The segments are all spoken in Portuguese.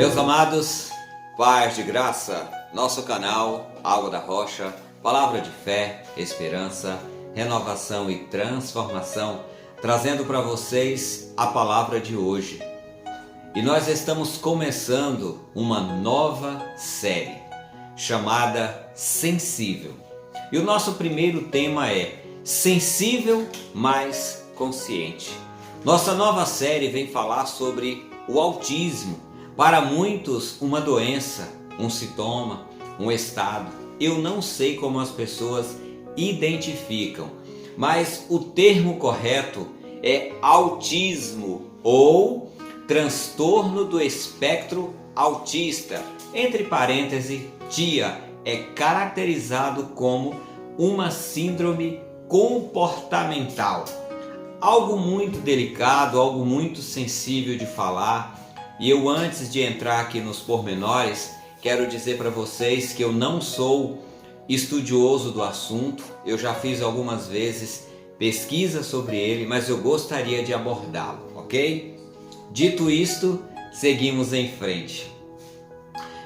Meus amados, paz de graça, nosso canal Água da Rocha, palavra de fé, esperança, renovação e transformação, trazendo para vocês a palavra de hoje. E nós estamos começando uma nova série chamada Sensível. E o nosso primeiro tema é Sensível, mas Consciente. Nossa nova série vem falar sobre o autismo. Para muitos, uma doença, um sintoma, um estado. Eu não sei como as pessoas identificam, mas o termo correto é autismo ou transtorno do espectro autista. Entre parênteses, TIA é caracterizado como uma síndrome comportamental. Algo muito delicado, algo muito sensível de falar. E eu, antes de entrar aqui nos pormenores, quero dizer para vocês que eu não sou estudioso do assunto. Eu já fiz algumas vezes pesquisa sobre ele, mas eu gostaria de abordá-lo, ok? Dito isto, seguimos em frente.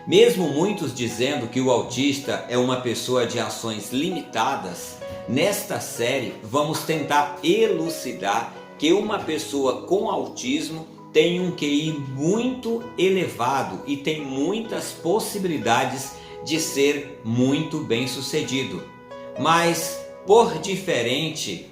Mesmo muitos dizendo que o autista é uma pessoa de ações limitadas, nesta série vamos tentar elucidar que uma pessoa com autismo tem um QI muito elevado e tem muitas possibilidades de ser muito bem sucedido. Mas por diferente,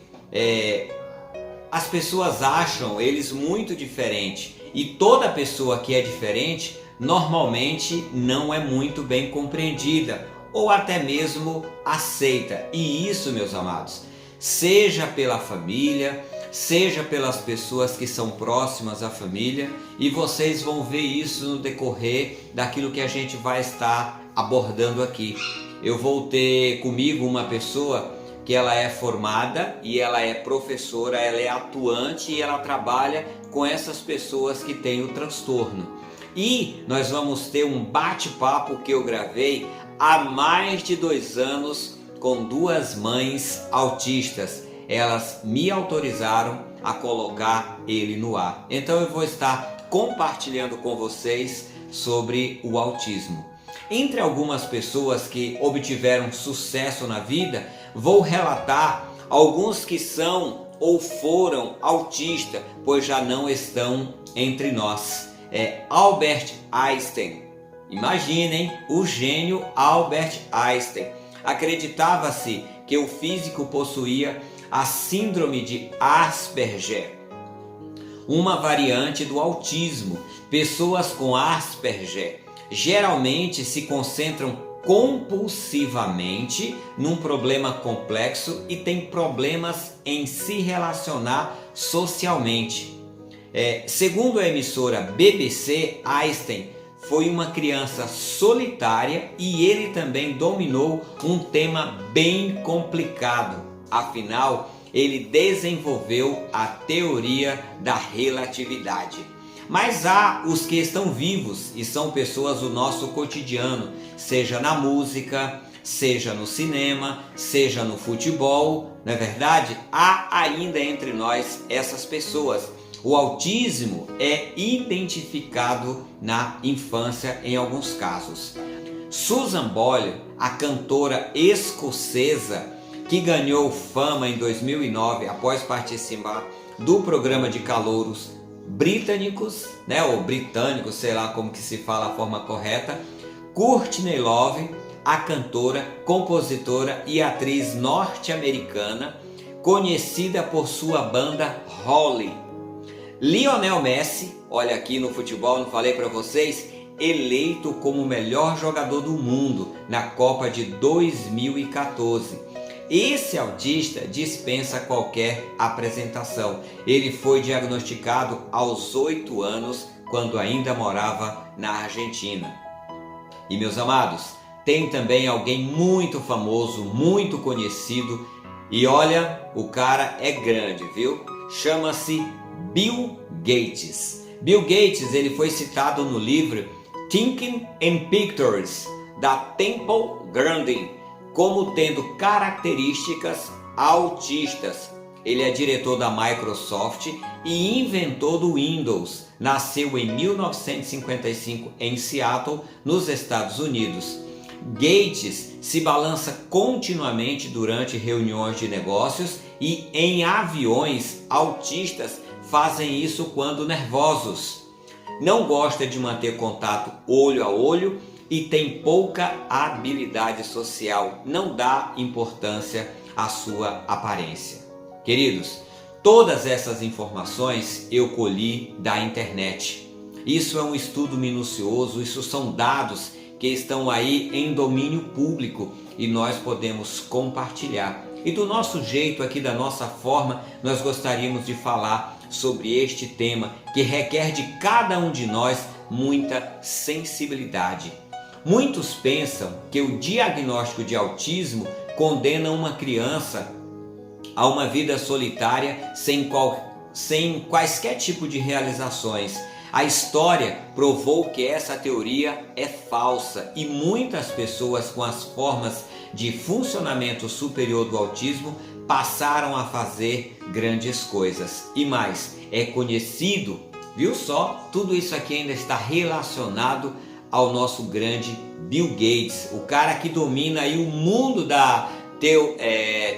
as pessoas acham eles muito diferentes, e toda pessoa que é diferente normalmente não é muito bem compreendida ou até mesmo aceita. E isso, meus amados, seja pela família, seja pelas pessoas que são próximas à família, e vocês vão ver isso no decorrer daquilo que a gente vai estar abordando aqui. Eu vou ter comigo uma pessoa que ela é formada e ela é professora, ela é atuante e ela trabalha com essas pessoas que têm o transtorno. E nós vamos ter um bate-papo que eu gravei há mais de 2 anos com 2 mães autistas. Elas me autorizaram a colocar ele no ar. Então eu vou estar compartilhando com vocês sobre o autismo. Entre algumas pessoas que obtiveram sucesso na vida, vou relatar alguns que são ou foram autistas, pois já não estão entre nós. Albert Einstein. Imaginem o gênio Albert Einstein. Acreditava-se que o físico possuía a síndrome de Asperger, uma variante do autismo. Pessoas com Asperger geralmente se concentram compulsivamente num problema complexo e têm problemas em se relacionar socialmente. Segundo a emissora BBC, Einstein foi uma criança solitária e ele também dominou um tema bem complicado. Afinal, ele desenvolveu a teoria da relatividade. Mas há os que estão vivos e são pessoas do nosso cotidiano, seja na música, seja no cinema, seja no futebol, não é verdade? Há ainda entre nós essas pessoas. O autismo é identificado na infância em alguns casos. Susan Boyle, a cantora escocesa que ganhou fama em 2009 após participar do programa de calouros britânicos, ou britânicos, sei lá como que se fala a forma correta, Courtney Love, a cantora, compositora e atriz norte-americana, conhecida por sua banda Holly. Lionel Messi, olha aqui no futebol, não falei para vocês, eleito como o melhor jogador do mundo na Copa de 2014. Esse autista dispensa qualquer apresentação. Ele foi diagnosticado aos 8 anos, quando ainda morava na Argentina. E meus amados, tem também alguém muito famoso, muito conhecido, e olha, o cara é grande, viu? Chama-se Bill Gates. Bill Gates, ele foi citado no livro Thinking in Pictures, da Temple Grandin, como tendo características autistas. Ele é diretor da Microsoft e inventor do Windows. Nasceu em 1955 em Seattle, nos Estados Unidos. Gates se balança continuamente durante reuniões de negócios e em aviões. Autistas fazem isso quando nervosos. Não gosta de manter contato olho a olho e tem pouca habilidade social. Não dá importância à sua aparência. Queridos, todas essas informações eu colhi da internet. Isso é um estudo minucioso, isso são dados que estão aí em domínio público e nós podemos compartilhar. E do nosso jeito aqui, da nossa forma, nós gostaríamos de falar sobre este tema que requer de cada um de nós muita sensibilidade. Muitos pensam que o diagnóstico de autismo condena uma criança a uma vida solitária sem quaisquer tipo de realizações. A história provou que essa teoria é falsa e muitas pessoas com as formas de funcionamento superior do autismo passaram a fazer grandes coisas. E mais, é conhecido, viu só? Tudo isso aqui ainda está relacionado ao nosso grande Bill Gates, o cara que domina aí o mundo da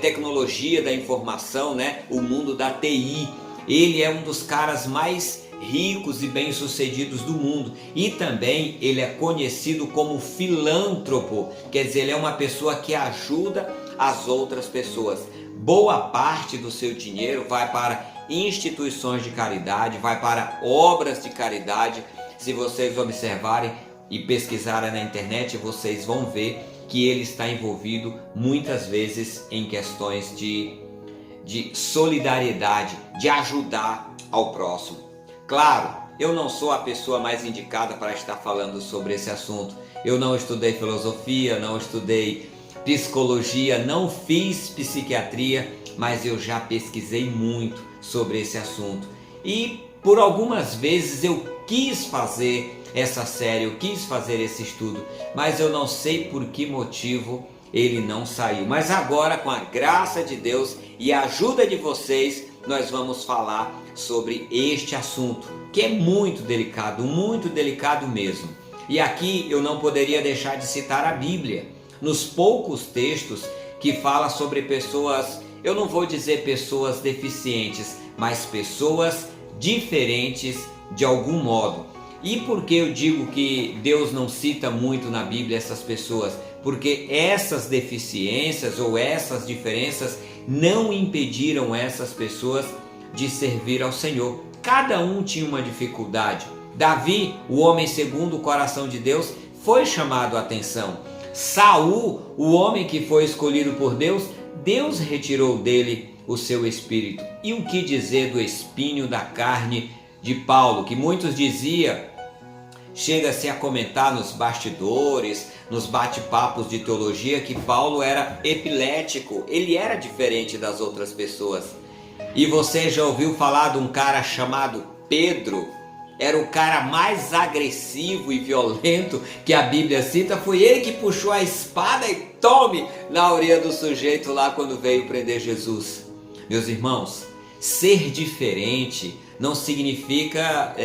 tecnologia da informação, né? O mundo da TI. Ele é um dos caras mais ricos e bem-sucedidos do mundo e também ele é conhecido como filântropo, quer dizer, ele é uma pessoa que ajuda as outras pessoas. Boa parte do seu dinheiro vai para instituições de caridade, vai para obras de caridade. Se vocês observarem e pesquisarem na internet, vocês vão ver que ele está envolvido muitas vezes em questões de solidariedade, de ajudar ao próximo. Claro, eu não sou a pessoa mais indicada para estar falando sobre esse assunto. Eu não estudei filosofia, não estudei psicologia, não fiz psiquiatria, mas eu já pesquisei muito sobre esse assunto. E por algumas vezes eu quis fazer essa série, eu quis fazer esse estudo, mas eu não sei por que motivo ele não saiu. Mas agora, com a graça de Deus e a ajuda de vocês, nós vamos falar sobre este assunto, que é muito delicado mesmo. E aqui eu não poderia deixar de citar a Bíblia, nos poucos textos que fala sobre pessoas, eu não vou dizer pessoas deficientes, mas pessoas diferentes de algum modo. E por que eu digo que Deus não cita muito na Bíblia essas pessoas? Porque essas deficiências ou essas diferenças não impediram essas pessoas de servir ao Senhor. Cada um tinha uma dificuldade. Davi, o homem segundo o coração de Deus, foi chamado a atenção. Saul, o homem que foi escolhido por Deus, Deus retirou dele o seu espírito. E o que dizer do espinho da carne de Paulo, que muitos diziam, chega-se a comentar nos bastidores, nos bate-papos de teologia, que Paulo era epilético, ele era diferente das outras pessoas. E você já ouviu falar de um cara chamado Pedro? Era o cara mais agressivo e violento que a Bíblia cita. Foi ele que puxou a espada e tome na orelha do sujeito lá quando veio prender Jesus. Meus irmãos, ser diferente não significa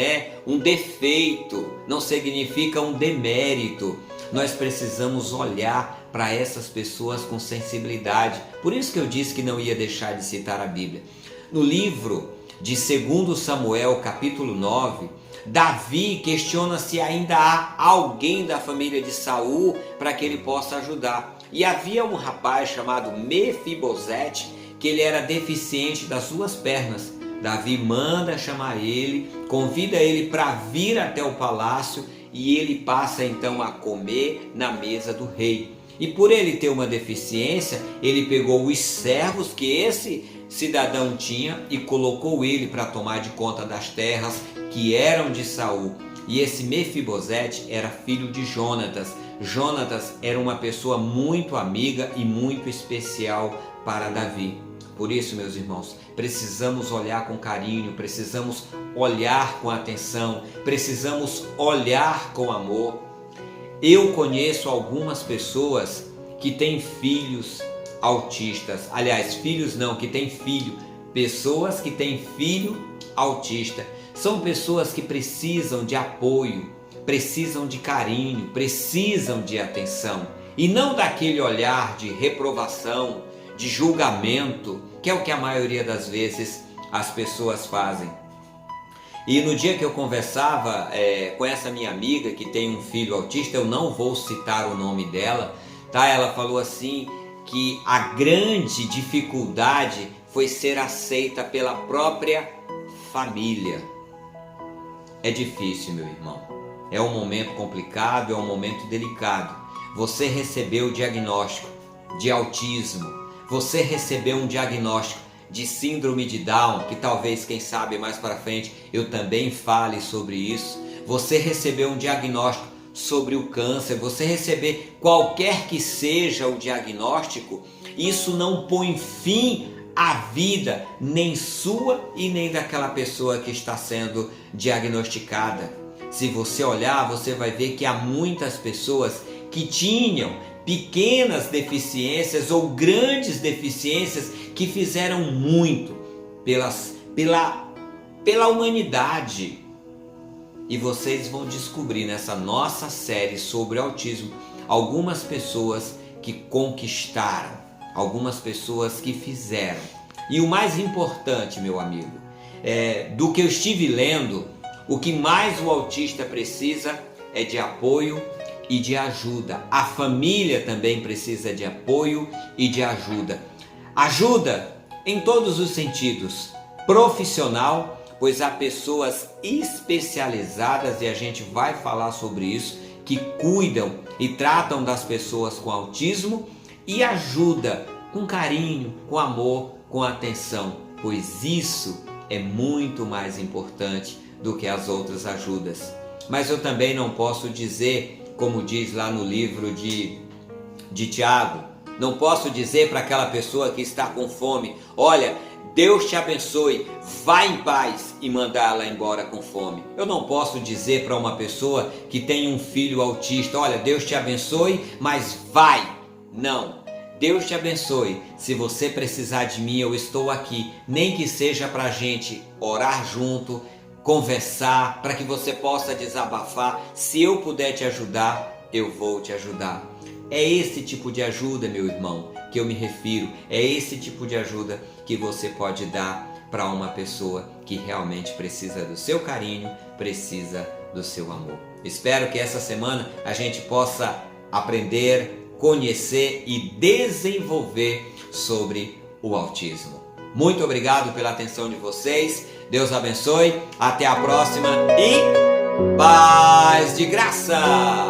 um defeito, não significa um demérito. Nós precisamos olhar para essas pessoas com sensibilidade. Por isso que eu disse que não ia deixar de citar a Bíblia. No livro de 2 Samuel, capítulo 9, Davi questiona se ainda há alguém da família de Saul para que ele possa ajudar. E havia um rapaz chamado Mefibosete, que ele era deficiente das duas pernas. Davi manda chamar ele, convida ele para vir até o palácio e ele passa então a comer na mesa do rei. E por ele ter uma deficiência, ele pegou os servos que esse cidadão tinha e colocou ele para tomar de conta das terras que eram de Saul. E esse Mefibosete era filho de Jonatas. Jonatas era uma pessoa muito amiga e muito especial para Davi. Por isso, meus irmãos, precisamos olhar com carinho, precisamos olhar com atenção, precisamos olhar com amor. Eu conheço algumas pessoas que têm filhos autistas, aliás, filhos não, que têm filho pessoas que têm filho autista. São pessoas que precisam de apoio, precisam de carinho, precisam de atenção. E não daquele olhar de reprovação, de julgamento, que é o que a maioria das vezes as pessoas fazem. E no dia que eu conversava com essa minha amiga que tem um filho autista, eu não vou citar o nome dela, tá? Ela falou assim que a grande dificuldade foi ser aceita pela própria família. É difícil, meu irmão. É um momento complicado, é um momento delicado. Você recebeu o diagnóstico de autismo, você recebeu um diagnóstico de síndrome de Down, que talvez, quem sabe, mais para frente eu também fale sobre isso. Você recebeu um diagnóstico sobre o câncer, você receber qualquer que seja o diagnóstico, isso não põe fim à vida, nem sua e nem daquela pessoa que está sendo diagnosticada. Se você olhar, você vai ver que há muitas pessoas que tinham pequenas deficiências ou grandes deficiências que fizeram muito pela humanidade. E vocês vão descobrir nessa nossa série sobre autismo algumas pessoas que conquistaram, algumas pessoas que fizeram. E o mais importante, meu amigo, do que eu estive lendo, o que mais o autista precisa é de apoio e de ajuda. A família também precisa de apoio e de ajuda. Ajuda em todos os sentidos. Profissional, pois há pessoas especializadas, e a gente vai falar sobre isso, que cuidam e tratam das pessoas com autismo, e ajuda com carinho, com amor, com atenção, pois isso é muito mais importante do que as outras ajudas. Mas eu também não posso dizer, como diz lá no livro de Tiago, não posso dizer para aquela pessoa que está com fome: olha, Deus te abençoe, vá em paz, e mandar ela embora com fome. Eu não posso dizer para uma pessoa que tem um filho autista: olha, Deus te abençoe, mas vai. Não, Deus te abençoe, se você precisar de mim, eu estou aqui, nem que seja para a gente orar junto, conversar, para que você possa desabafar. Se eu puder te ajudar, eu vou te ajudar. É esse tipo de ajuda, meu irmão, que eu me refiro. É esse tipo de ajuda que você pode dar para uma pessoa que realmente precisa do seu carinho, precisa do seu amor. Espero que essa semana a gente possa aprender, conhecer e desenvolver sobre o autismo. Muito obrigado pela atenção de vocês. Deus abençoe. Até a próxima e paz de graça!